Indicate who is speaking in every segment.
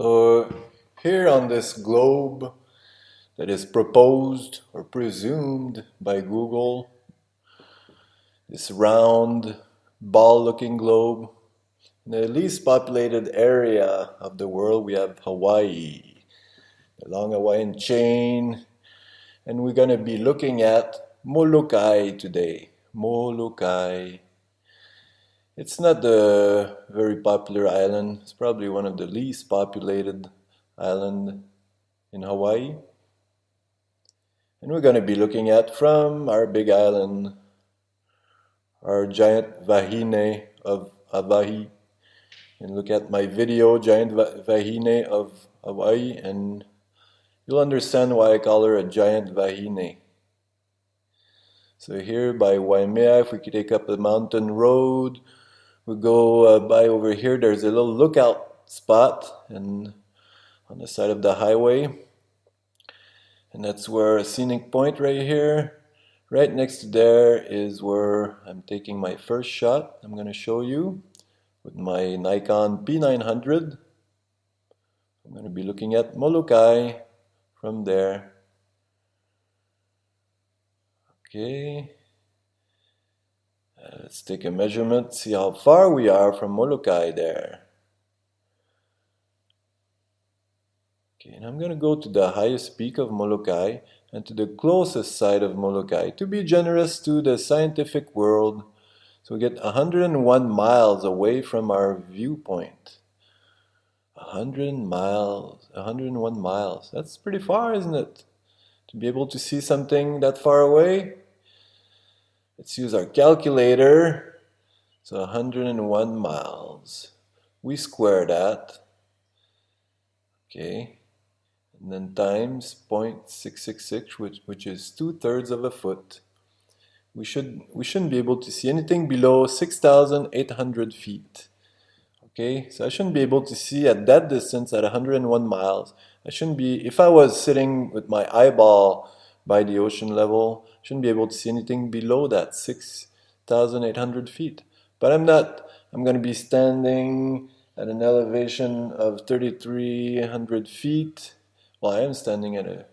Speaker 1: So here on this globe that is proposed or presumed by Google, this round ball-looking globe, in the least populated area of the world we have Hawaii, the long Hawaiian chain, and we're going to be looking at Moloka'i today. Moloka'i. It's not a very popular island. It's probably one of the least populated islands in Hawaii. And we're going to be looking at from our big island, our giant vahine of Hawaii. And look at my video, Giant Vahine of Hawaii, and you'll understand why I call her a giant vahine. So here by Waimea, if we could take up the mountain road, we go by over here, there's a little lookout spot and on the side of the highway. And that's where a scenic point right here. Right next to there is where I'm taking my first shot. I'm going to show you with my Nikon P900. I'm going to be looking at Moloka'i from there. Okay. Let's take a measurement, see how far we are from Moloka'i there. Okay, and I'm going to go to the highest peak of Moloka'i and to the closest side of Moloka'i to be generous to the scientific world. So we get 101 miles away from our viewpoint. 101 miles. That's pretty far, isn't it? To be able to see something that far away. Let's use our calculator. So 101 miles. We square that. Okay. And then times 0.666, which is 2/3 of a foot. We shouldn't be able to see anything below 6,800 feet. Okay, so I shouldn't be able to see at that distance at 101 miles. I shouldn't be, if I was sitting with my eyeball by the ocean level, I shouldn't be able to see anything below that 6,800 feet. But I'm not. I'm going to be standing at an elevation of 3,300 feet. Well, I am standing at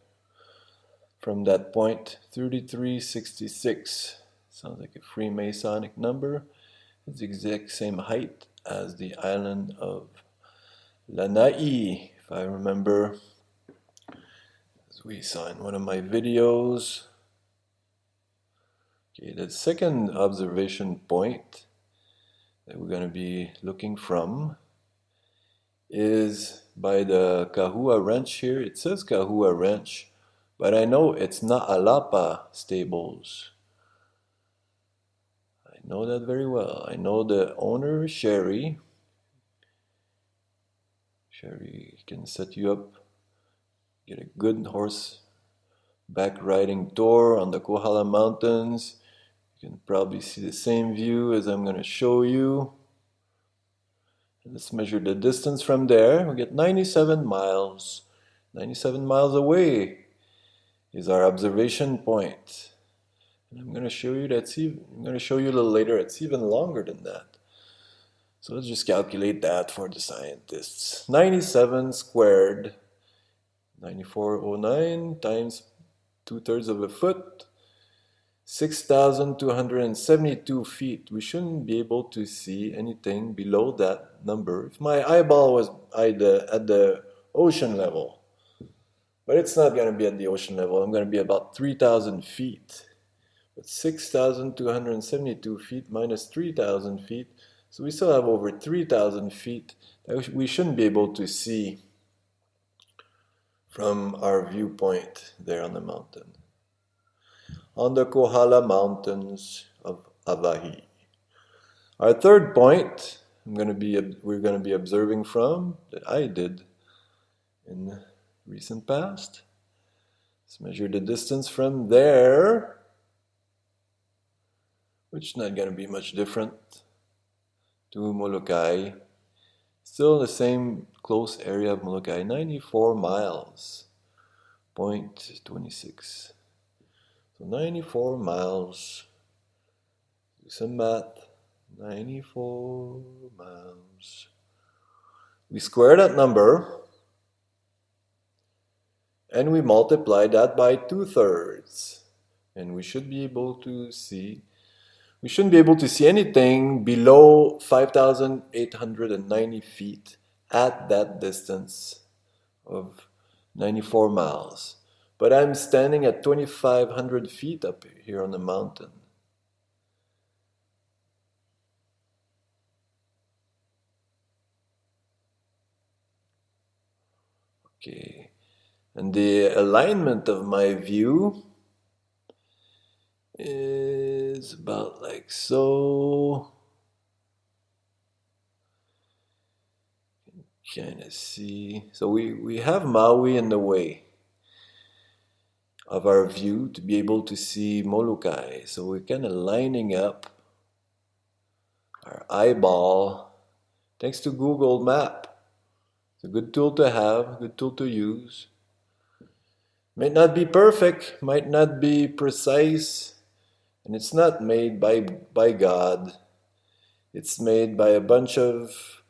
Speaker 1: from that point, 3366. Sounds like a Freemasonic number. It's the exact same height as the island of Lanai, if I remember, as we saw in one of my videos. Okay, the second observation point that we're going to be looking from is by the Kahua Ranch here. It says Kahua Ranch, but I know it's not Alapa Stables. I know that very well. I know the owner, Sherry. Sherry can set you up, get a good horseback riding tour on the Kohala Mountains. You can probably see the same view as I'm going to show you. Let's measure the distance from there. We get 97 miles. 97 miles away is our observation point. And I'm going to show you I'm going to show you a little later. It's even longer than that. So let's just calculate that for the scientists. 97 squared, 9409 times 2/3 of a foot, 6,272 feet. We shouldn't be able to see anything below that number if my eyeball was at the ocean level. But it's not going to be at the ocean level. I'm going to be about 3,000 feet. But 6,272 feet minus 3,000 feet. So we still have over 3,000 feet that we shouldn't be able to see from our viewpoint there on the mountain. On the Kohala Mountains of Hawaii. Our third point we're going to be observing from, that I did in recent past. Let's measure the distance from there, which is not going to be much different, to Moloka'i. Still the same close area of Moloka'i, 94 miles, 0.26. So 94 miles, do some math, 94 miles. We square that number, and we multiply that by 2/3, and we should be able to see, we shouldn't be able to see anything below 5,890 feet at that distance of 94 miles. But I'm standing at 2,500 feet up here on the mountain. Okay, and the alignment of my view is about like so. Kind of see. So we have Maui in the way of our view to be able to see Moloka'i. So we're kind of lining up our eyeball thanks to Google Map. It's a good tool to have, good tool to use. Might not be perfect, might not be precise, and it's not made by God. It's made by a bunch of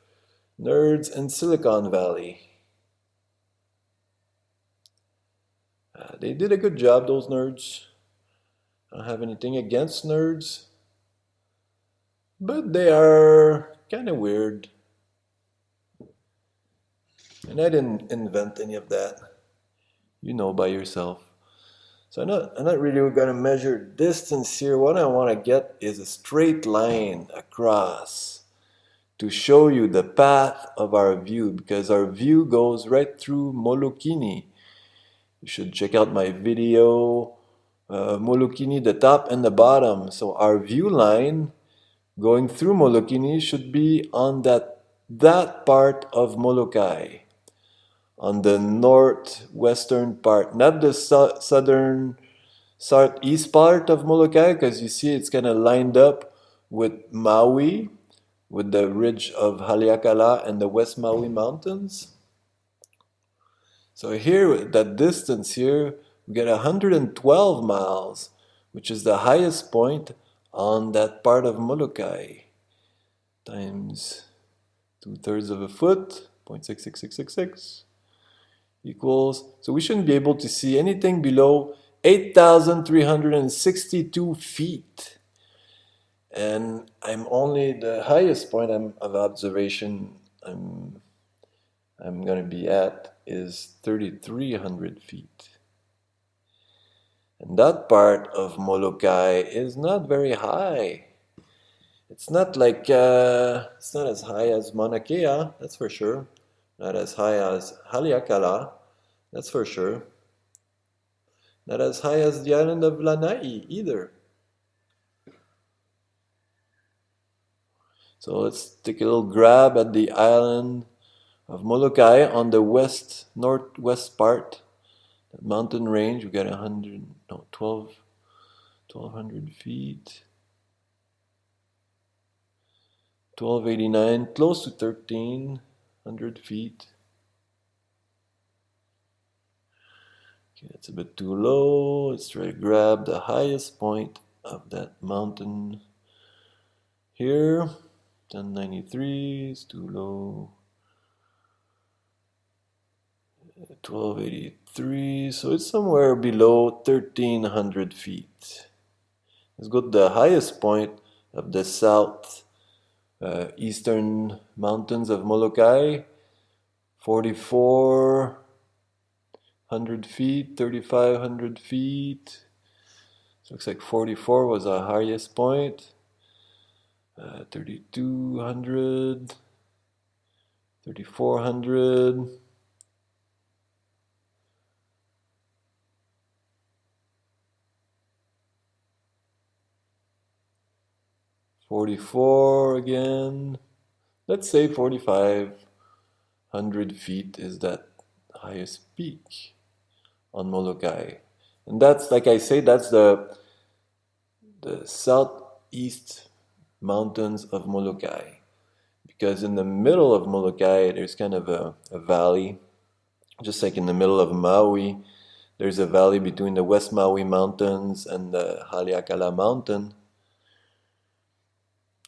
Speaker 1: nerds in Silicon Valley. They did a good job, those nerds. I don't have anything against nerds, but they are kind of weird. And I didn't invent any of that. You know by yourself. So I'm not really going to measure distance here. What I want to get is a straight line across to show you the path of our view, because our view goes right through Moloka'i. You should check out my video, Moloka'i, the top and the bottom. So our view line going through Moloka'i should be on that part of Moloka'i, on the northwestern part, not the southeast part of Moloka'i, because you see it's kind of lined up with Maui, with the ridge of Haleakala and the West Maui Mountains. So here, that distance here, we get 112 miles, which is the highest point on that part of Moloka'i, times 2/3 of a foot, 0.66666, equals, so we shouldn't be able to see anything below 8,362 feet. And I'm only, the highest point of observation I'm going to be at is 3,300 feet. And that part of Moloka'i is not very high. It's not like, it's not as high as Mauna Kea, that's for sure. Not as high as Haleakala, that's for sure. Not as high as the island of Lanai either. So let's take a little grab at the island of Moloka'i on the northwest part, the mountain range. We got 1,200 feet, 1,289, close to 1,300 feet. Okay, that's a bit too low. Let's try to grab the highest point of that mountain here. 1093 is too low. 1283, so it's somewhere below 1,300 feet. Let's go to the highest point of the south eastern mountains of Moloka'i, 4,400 feet, 3,500 feet. So looks like 44 was our highest point. 3,200, 3,400. $44 again. Let's say 4,500 feet is that highest peak on Moloka'i. And that's, like I say, that's the southeast mountains of Moloka'i. Because in the middle of Moloka'i, there's kind of a valley. Just like in the middle of Maui, there's a valley between the West Maui Mountains and the Haleakala Mountain.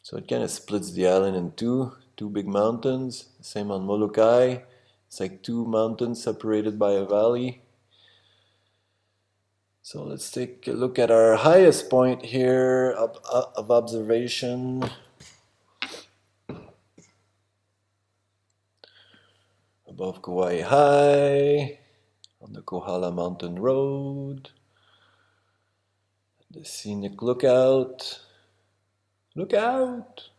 Speaker 1: So it kind of splits the island in two big mountains. Same on Moloka'i. It's like two mountains separated by a valley. So let's take a look at our highest point here of observation. Above Kauai High, on the Kohala Mountain Road. The scenic lookout. Look out!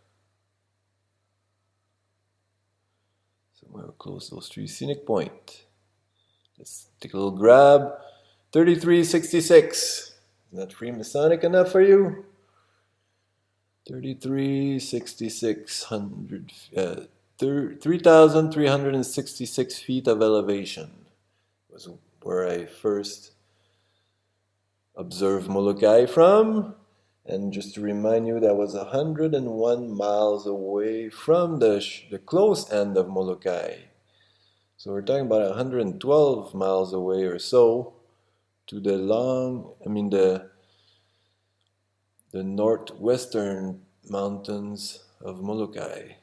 Speaker 1: Somewhere close to those trees. Scenic point. Let's take a little grab. 3366. Isn't that Freemasonic enough for you? 3,366 feet of elevation was where I first observed Moloka'i from. And just to remind you, that was 101 miles away from the close end of Moloka'i. So we're talking about 112 miles away or so to the northwestern mountains of Moloka'i.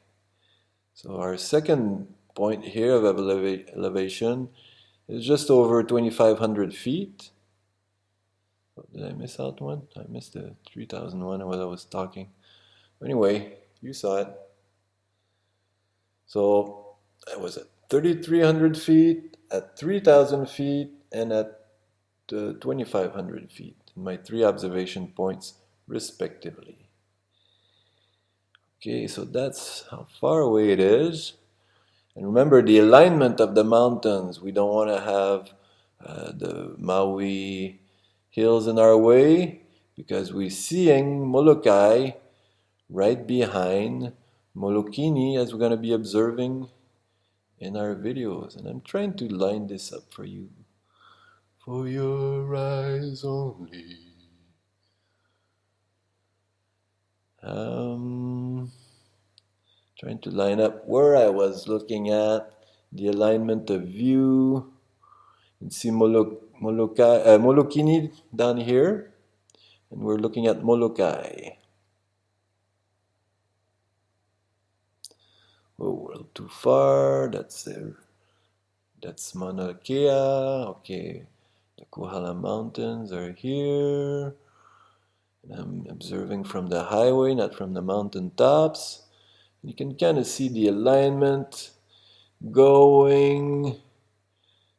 Speaker 1: So our second point here of elevation is just over 2,500 feet. Did I miss out one? I missed the 3,001 while I was talking. Anyway, you saw it. So I was at 3,300 feet, at 3,000 feet, and at 2,500 feet. My three observation points respectively. Okay, so that's how far away it is. And remember the alignment of the mountains. We don't want to have the Maui hills in our way because we're seeing Moloka'i right behind Moloka'i as we're going to be observing in our videos. And I'm trying to line this up for you. For your eyes only. Trying to line up where I was looking at, the alignment of view. You can see Moloka'i down here, and we're looking at Moloka'i. Oh, a little too far. That's Mauna Kea. Okay, the Kohala Mountains are here. And I'm observing from the highway, not from the mountain tops. You can kind of see the alignment going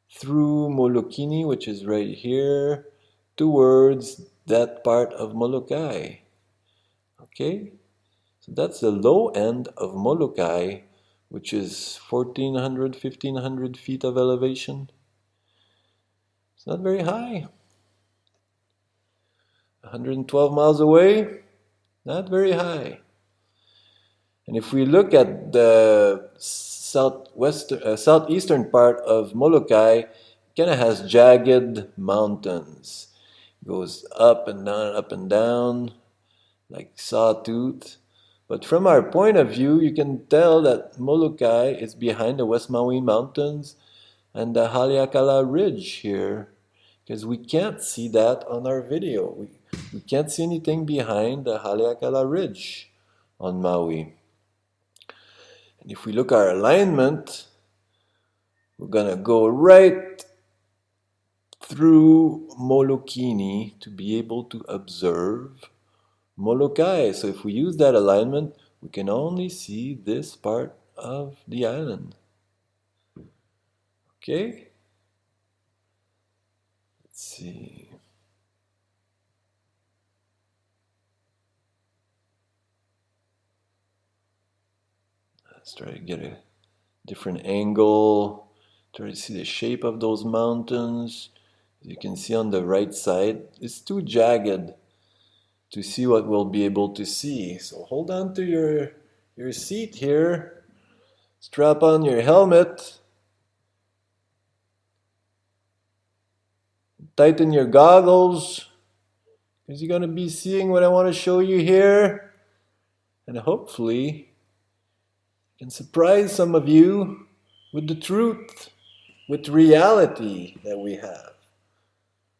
Speaker 1: through Moloka'i, which is right here, towards that part of Moloka'i. Okay? So that's the low end of Moloka'i, which is 1,400, 1,500 feet of elevation. It's not very high. 112 miles away, not very high. And if we look at the southeastern part of Moloka'i, it kind of has jagged mountains. It goes up and down, like sawtooth. But from our point of view, you can tell that Moloka'i is behind the West Maui Mountains and the Haleakala Ridge here, because we can't see that on our video. We can't see anything behind the Haleakala Ridge on Maui. And if we look at our alignment, we're going to go right through Moloka'i to be able to observe Moloka'i. So if we use that alignment, we can only see this part of the island. Okay? Let's see. Let's try to get a different angle. Try to see the shape of those mountains. As you can see on the right side, it's too jagged to see what we'll be able to see. So hold on to your seat here. Strap on your helmet. Tighten your goggles, because you're going to be seeing what I want to show you here. And hopefully can surprise some of you with the truth, with reality that we have.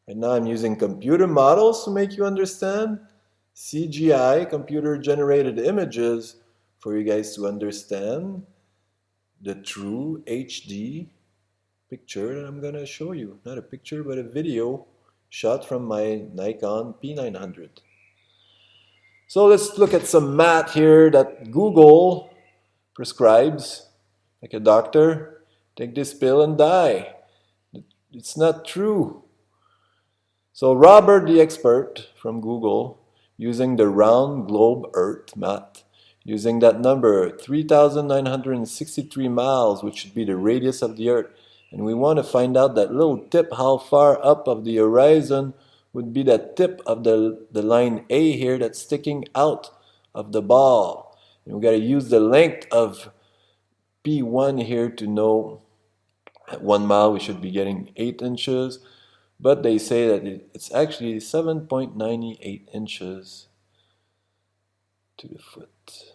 Speaker 1: Right now I'm using computer models to make you understand, CGI, computer generated images, for you guys to understand the true HD picture that I'm going to show you. Not a picture, but a video shot from my Nikon P900. So let's look at some math here that Google prescribes, like a doctor. Take this pill and die. It's not true. So Robert, the expert from Google, using the round globe Earth math, using that number 3,963 miles, which should be the radius of the Earth, and we want to find out that little tip, how far up of the horizon would be that tip of the line A here that's sticking out of the ball. And we got to use the length of P1 here to know at 1 mile we should be getting 8 inches. But they say that it's actually 7.98 inches to the foot.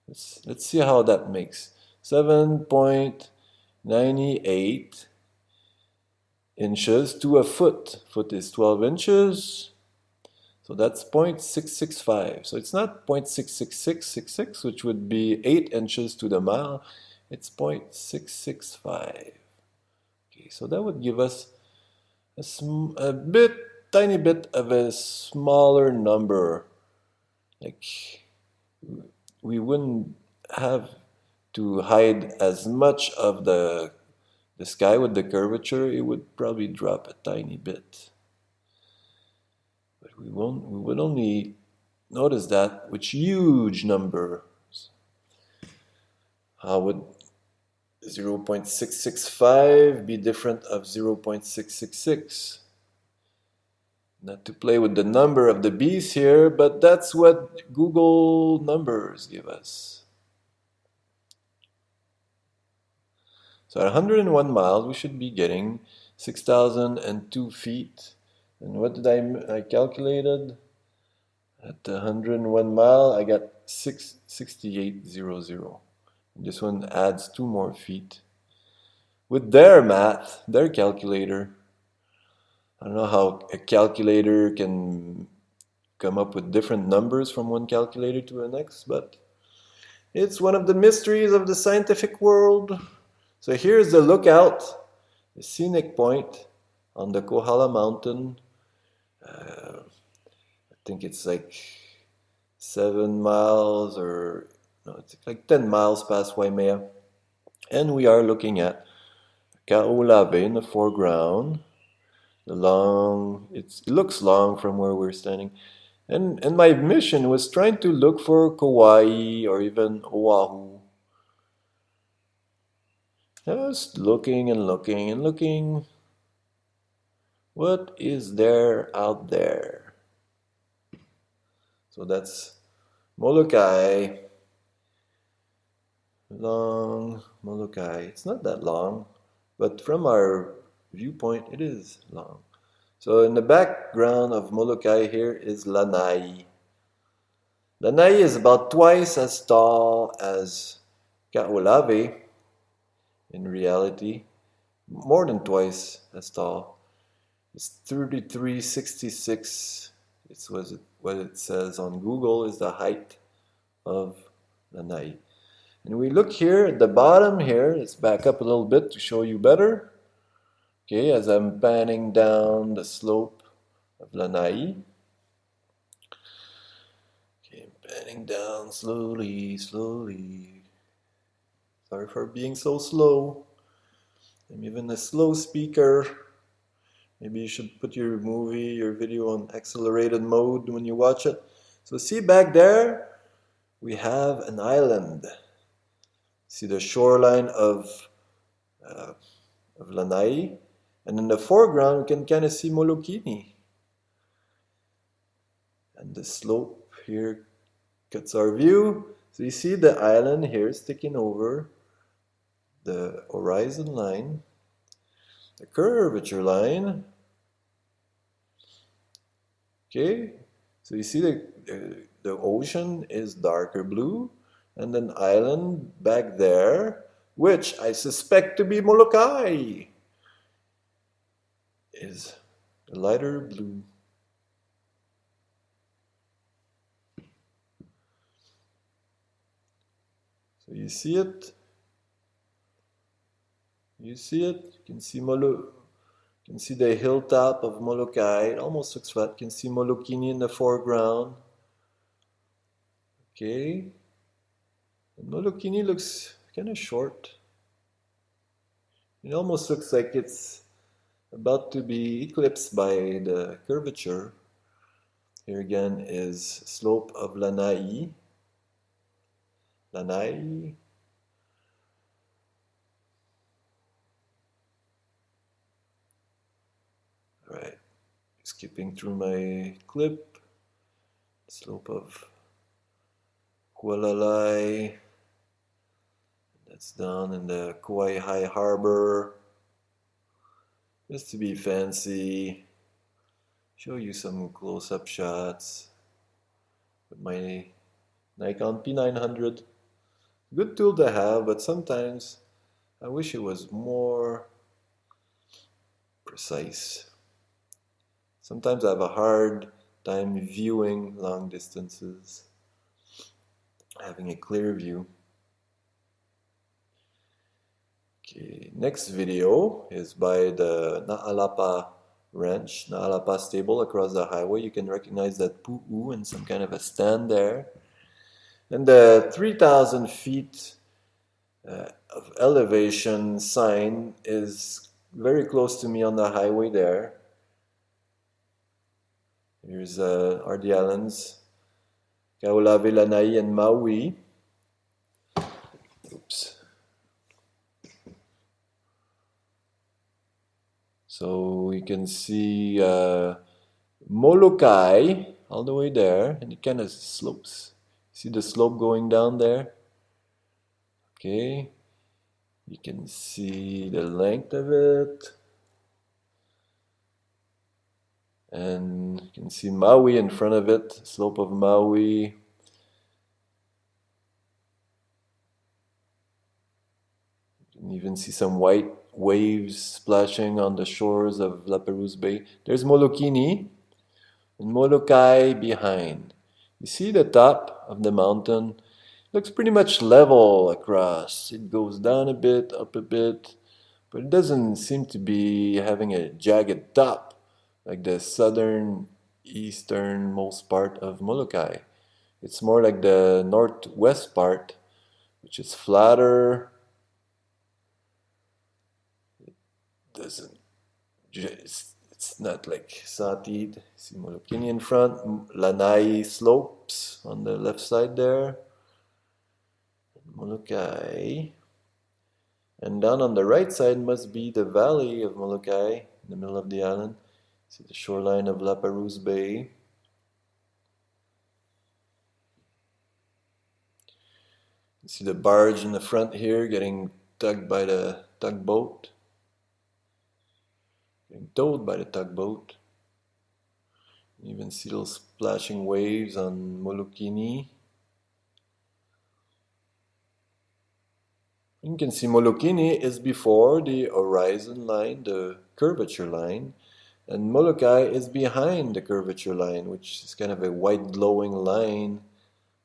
Speaker 1: Let's see how that makes. 7.98 inches to a foot. Foot is 12 inches. So that's 0.665. So it's not 0.66666, which would be 8 inches to the mile. It's 0.665. Okay, so that would give us tiny bit of a smaller number. Like, we wouldn't have to hide as much of the sky with the curvature. It would probably drop a tiny bit. But we would only notice that with huge numbers. How would 0.665 be different of 0.666? Not to play with the number of the beast here, but that's what Google numbers give us. So at 101 miles, we should be getting 6,002 feet. And what did I calculated? At 101 mile, I got 668.00. This one adds 2 more feet. With their math, their calculator, I don't know how a calculator can come up with different numbers from one calculator to the next, but it's one of the mysteries of the scientific world. So here's the lookout, the scenic point on the Kohala Mountain. I think it's like 7 miles or no, it's like 10 miles past Waimea. And we are looking at Ka'ulave in the foreground. It looks long from where we're standing. And my mission was trying to look for Kauai or even Oahu. Just looking and looking and looking. What is there out there? So that's Moloka'i. Long Moloka'i. It's not that long, but from our viewpoint, it is long. So in the background of Moloka'i here is Lanai. Lanai is about twice as tall as Ka'ulave. In reality, more than twice as tall. It's 3366. It's what it says on Google is the height of Lanai. And we look here at the bottom here. Let's back up a little bit to show you better. Okay, as I'm panning down the slope of Lanai. Okay, panning down slowly, slowly. Sorry for being so slow. I'm even a slow speaker. Maybe you should put your video on accelerated mode when you watch it. So see back there, we have an island. See the shoreline of Lanai. And in the foreground, we can kind of see Moloka'i. And the slope here cuts our view. So you see the island here sticking over the horizon line, the curvature line. Okay, so you see the ocean is darker blue, and an island back there, which I suspect to be Moloka'i, is a lighter blue. So you see it? You see it? You can see You can see the hilltop of Moloka'i. It almost looks flat. You can see Molokini in the foreground. Okay. And Molokini looks kind of short. It almost looks like it's about to be eclipsed by the curvature. Here again is slope of Lanai. Lanai. Alright, skipping through my clip. Slope of Kualalai. That's down in the Kauai High Harbor. Just to be fancy, show you some close-up shots with my Nikon P900. Good tool to have, but sometimes I wish it was more precise. Sometimes I have a hard time viewing long distances, having a clear view. Okay, next video is by the Na'alapa Ranch, Na'alapa stable across the highway. You can recognize that pu'u and some kind of a stand there. And the 3,000 feet of elevation sign is very close to me on the highway there. Here's are the islands, Kaulave, Lanai, and Maui. Oops. So you can see Moloka'i all the way there, and it kind of slopes. See the slope going down there? Okay. You can see the length of it. And you can see Maui in front of it, slope of Maui. You can even see some white waves splashing on the shores of La Perouse Bay. There's Molokini and Moloka'i behind. You see the top of the mountain? Looks pretty much level across. It goes down a bit, up a bit, but it doesn't seem to be having a jagged top like the southern easternmost part of Moloka'i. It's more like the northwest part, which is flatter. It doesn't. It's not like Sati. See Molokini in front, Lanai slopes on the left side there, Moloka'i. And down on the right side must be the valley of Moloka'i, in the middle of the island. See the shoreline of La Perouse Bay. You see the barge in the front here getting tugged by the tugboat. Getting towed by the tugboat. You even see those splashing waves on Molokini. You can see Molokini is before the horizon line, the curvature line, and Moloka'i is behind the curvature line, which is kind of a white glowing line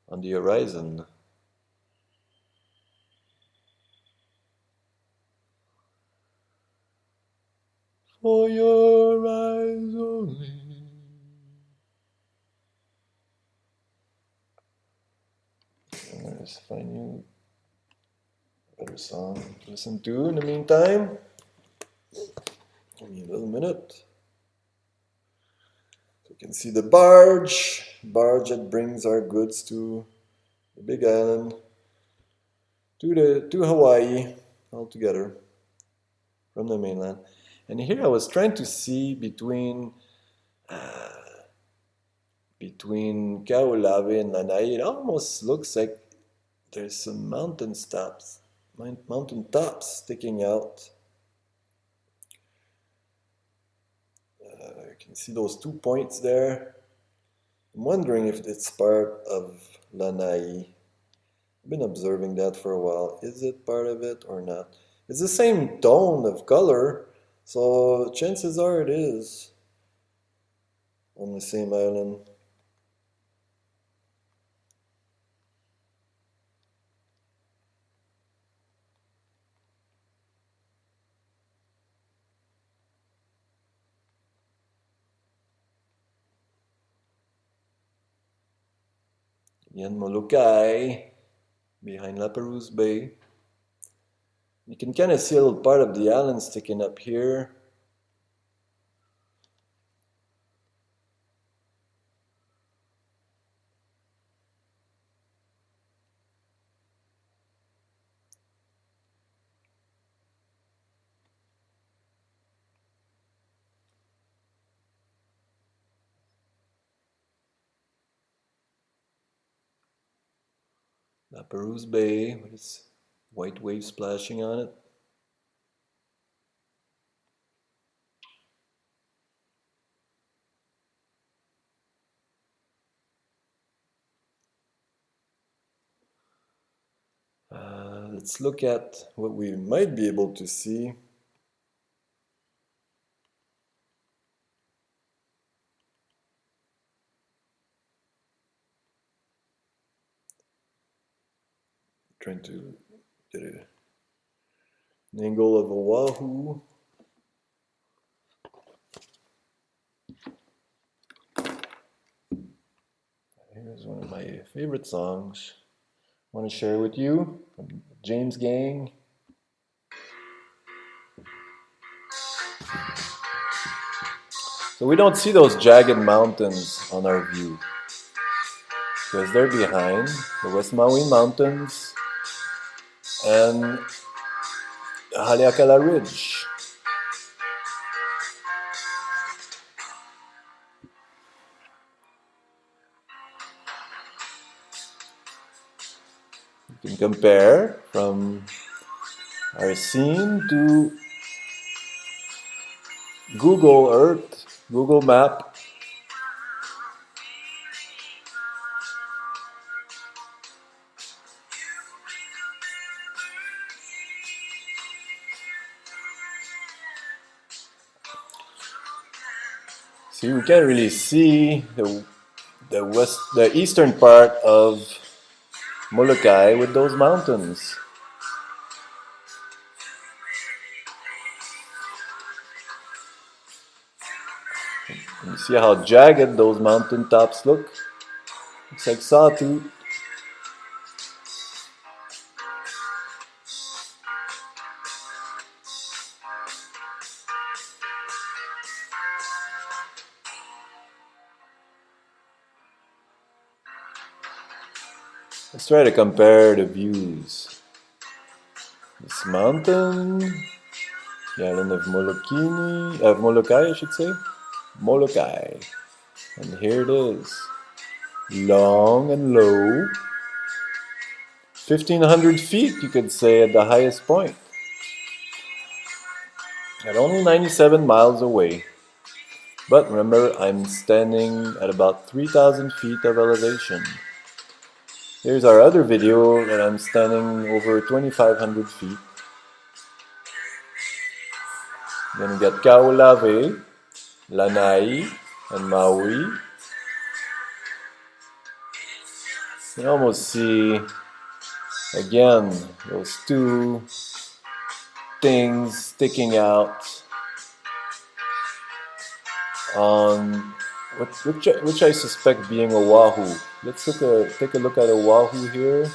Speaker 1: on the horizon. For your eyes only. Let's find you a better song to listen to in the meantime. Give me a little minute. So you can see the barge that brings our goods to the big island, to Hawaii altogether from the mainland. And here I was trying to see between Kaulave and Lanai. It almost looks like there's some mountain tops sticking out. You can see those 2 points there. I'm wondering if it's part of Lanai. I've been observing that for a while. Is it part of it or not? It's the same tone of color, so chances are it is on the same island. in Moloka'i, behind La Perouse Bay. You can kind of see a little part of the island sticking up here. La Perouse Bay with its white waves splashing on it. Let's look at what we might be able to see. Trying to get an angle of Oahu. Here's one of my favorite songs I want to share with you from James Gang. So we don't see those jagged mountains on our view because they're behind the West Maui Mountains and Haleakala Ridge. You can compare from our scene to Google Earth, Google Map. See, we can't really see the eastern part of Moloka'i with those mountains. You see how jagged those mountain tops look? It's like sawtooth. Let's try to compare the views. This mountain, the island of Moloka'i, I should say. Moloka'i. And here it is. Long and low. 1,500 feet, you could say, at the highest point. At only 97 miles away. But remember, I'm standing at about 3,000 feet of elevation. Here's our other video that I'm standing over 2,500 feet. Then we get Kaulave, Lanai, and Maui. You can almost see, again, those two things sticking out on which I suspect being Oahu. Let's take a look at Oahu here.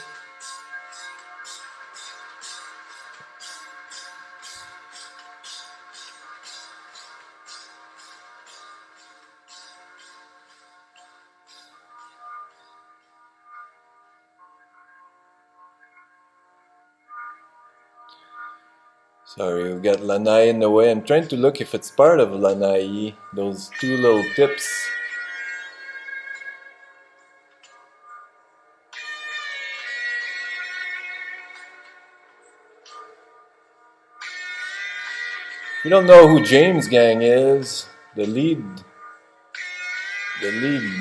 Speaker 1: Sorry, we've got Lanai in the way. I'm trying to look if it's part of Lanai, those two little tips. If you don't know who James Gang is, the lead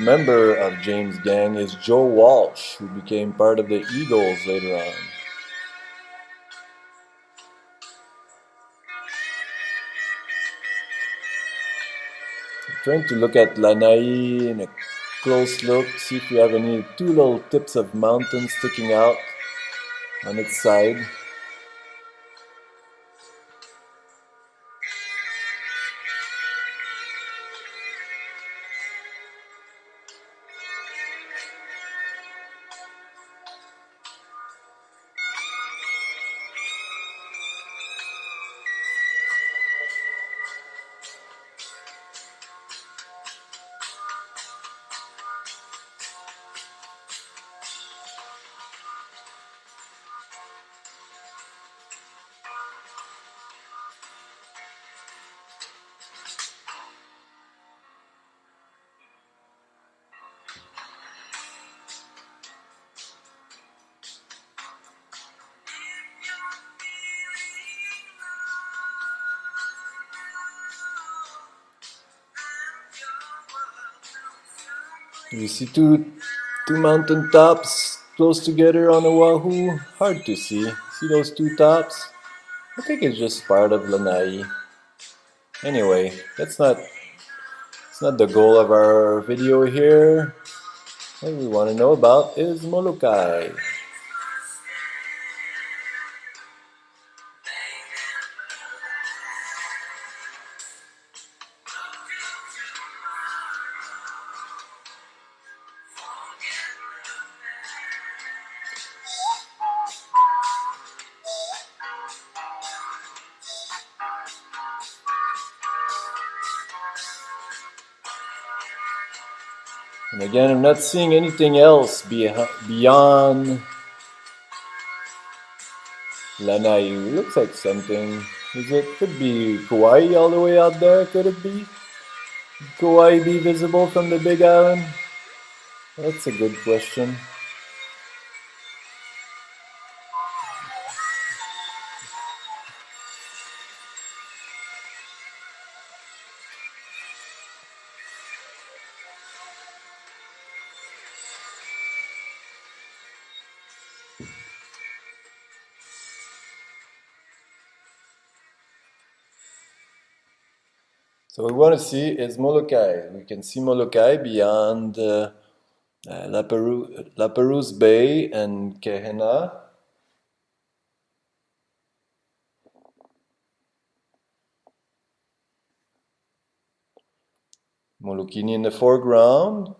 Speaker 1: member of James Gang is Joe Walsh, who became part of the Eagles later on. I'm trying to look at Lanai in a close look, see if we have any two little tips of mountain sticking out on its side. You see two mountain tops close together on Oahu. Hard to see. See those two tops? I think it's just part of Lanai. Anyway, it's not the goal of our video here. What we want to know about is Moloka'i. And again, I'm not seeing anything else beyond Lanai. Looks like something. Could be Kauai all the way out there, could it be? Could Kauai be visible from the Big Island? That's a good question. So we want to see is Moloka'i. We can see Moloka'i beyond La Perouse Bay and Kehena. Molokini in the foreground,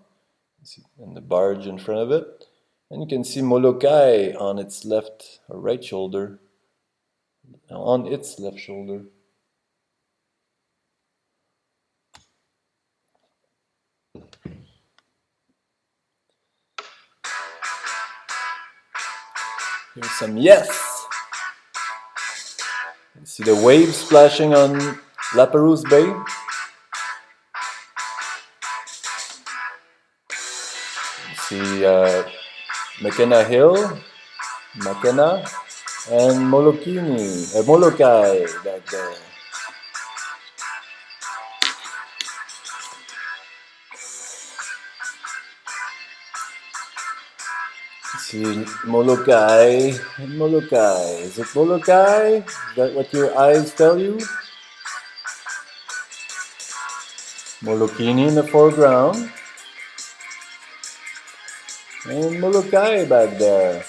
Speaker 1: and the barge in front of it. And you can see Moloka'i on its left or right shoulder. On its left shoulder. Here's some yes! You see the waves splashing on La Perouse Bay? You see McKenna Hill, McKenna, and Moloka'i back there. See Moloka'i and Moloka'i. Is it Moloka'i? Is that what your eyes tell you? Molokini in the foreground. And Moloka'i back there.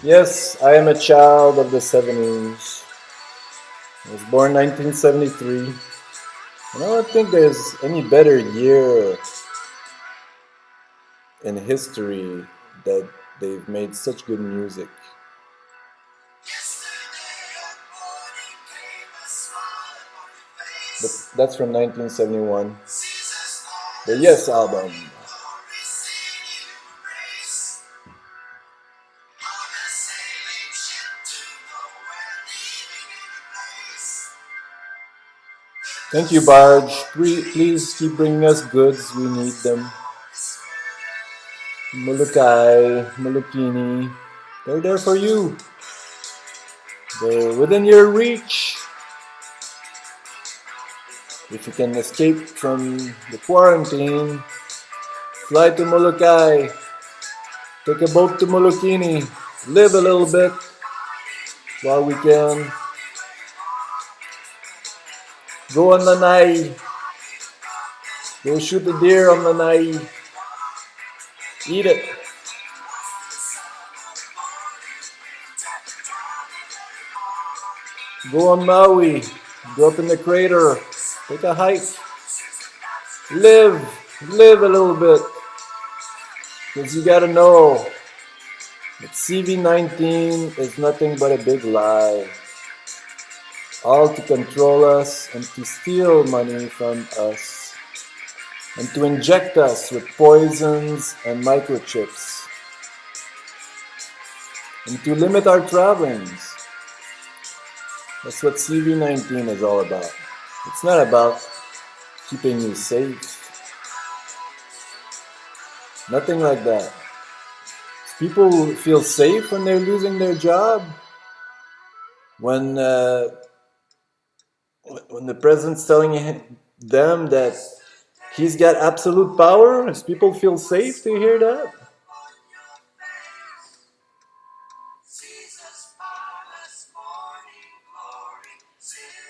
Speaker 1: Yes, I am a child of the 70s. I was born 1973. And I don't think there's any better year in history that they've made such good music. But that's from 1971. The Yes album. Thank you, Barge. Please keep bringing us goods. We need them. Moloka'i, Molokini, they're there for you. They're within your reach. If you can escape from the quarantine, fly to Moloka'i, take a boat to Molokini, live a little bit while we can. Go on Lanai. Go shoot a deer on Lanai. Eat it. Go on Maui. Go up in the crater. Take a hike. Live a little bit. Because you gotta know that CV-19 is nothing but a big lie. All to control us and to steal money from us and to inject us with poisons and microchips. and to limit our travelings. That's what CV19 is all about. It's not about keeping you safe. Nothing like that. People feel safe when they're losing their job. When the president's telling them that he's got absolute power, does people feel safe to hear that?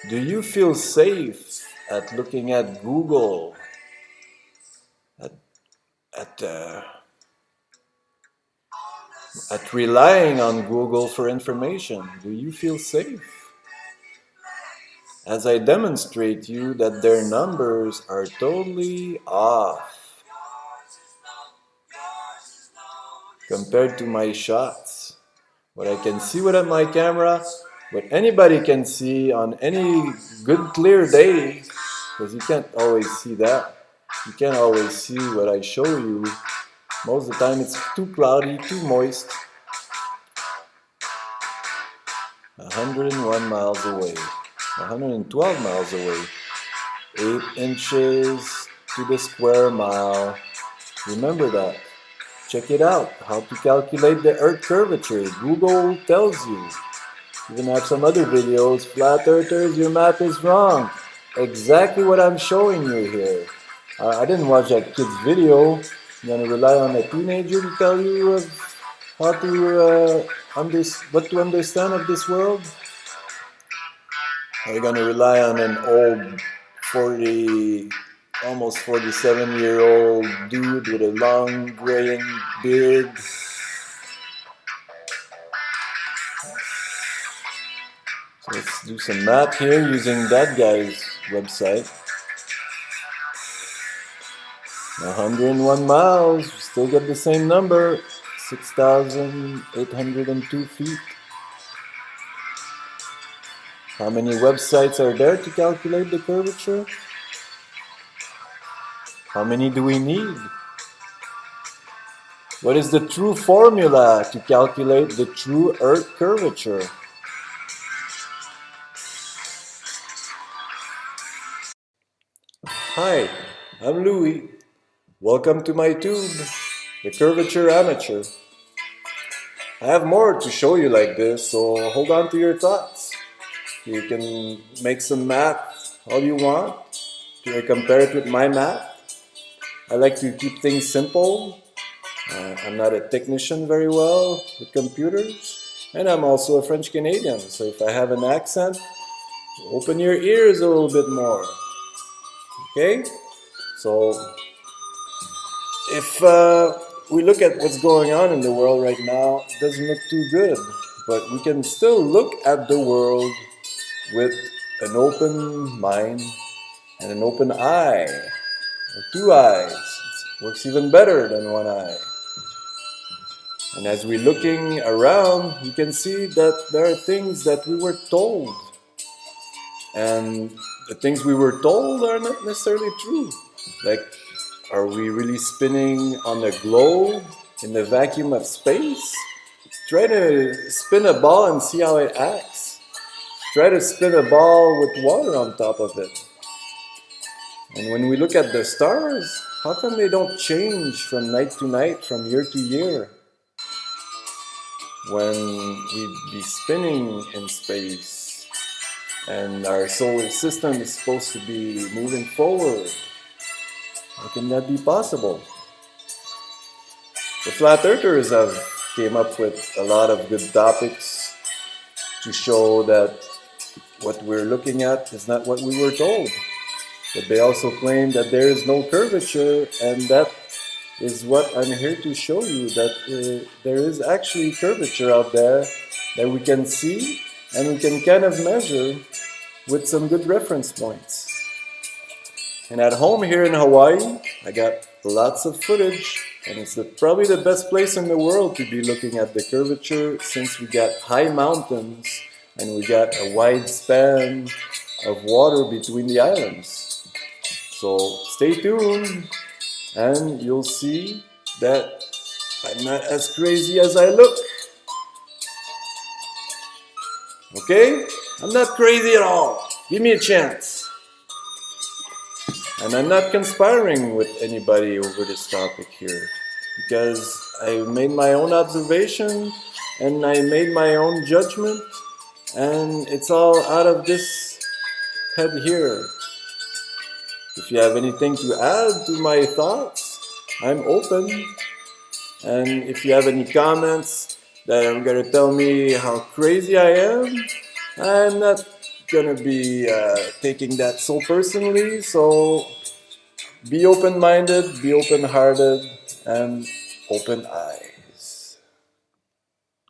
Speaker 1: Do you feel safe at looking at Google, at relying on Google for information? Do you feel safe? As I demonstrate you that their numbers are totally off compared to my shots. What I can see with my camera, what anybody can see on any good clear day, because you can't always see that. You can't always see what I show you. Most of the time it's too cloudy, too moist. 101 miles away, 112 miles away, 8 inches to the square mile. Remember that. Check it out, how to calculate the Earth curvature. Google tells you. Even have some other videos. Flat earthers, your math is wrong. Exactly what I'm showing you here. I didn't watch that kid's video. I'm gonna rely on a teenager to tell you how to what to understand of this world. Are you gonna rely on an old 40, almost 47-year-old dude with a long graying beard? So let's do some math here using that guy's website. 101 miles, still get the same number, 6,802 feet. How many websites are there to calculate the curvature? How many do we need? What is the true formula to calculate the true Earth curvature? Hi, I'm Louis. Welcome to my tube, the Curvature Amateur. I have more to show you like this, so hold on to your thoughts. You can make some math all you want. To compare it with my math. I like to keep things simple. I'm not a technician very well with computers. And I'm also a French Canadian, so if I have an accent, open your ears a little bit more. Okay? So, if we look at what's going on in the world right now, it doesn't look too good. But we can still look at the world with an open mind and an open eye, or two eyes. It works even better than one eye. And as we're looking around, you can see that there are things that we were told. And the things we were told are not necessarily true. Like, are we really spinning on a globe in the vacuum of space? Try to spin a ball and see how it acts. Try to spin a ball with water on top of it. And when we look at the stars, how come they don't change from night to night, from year to year? When we'd be spinning in space and our solar system is supposed to be moving forward, how can that be possible? The flat earthers have came up with a lot of good topics to show that what we're looking at is not what we were told. But they also claim that there is no curvature, and that is what I'm here to show you, that there is actually curvature out there that we can see and we can kind of measure with some good reference points. And at home here in Hawaii, I got lots of footage, and it's probably the best place in the world to be looking at the curvature, since we got high mountains and we got a wide span of water between the islands. So stay tuned and you'll see that I'm not as crazy as I look. Okay? I'm not crazy at all. Give me a chance. And I'm not conspiring with anybody over this topic here, because I made my own observation and I made my own judgment, and it's all out of this head here. If you have anything to add to my thoughts, I'm open. And if you have any comments that are gonna tell me how crazy I am, I'm not gonna be taking that so personally. So be open-minded, be open-hearted, and open-eyed.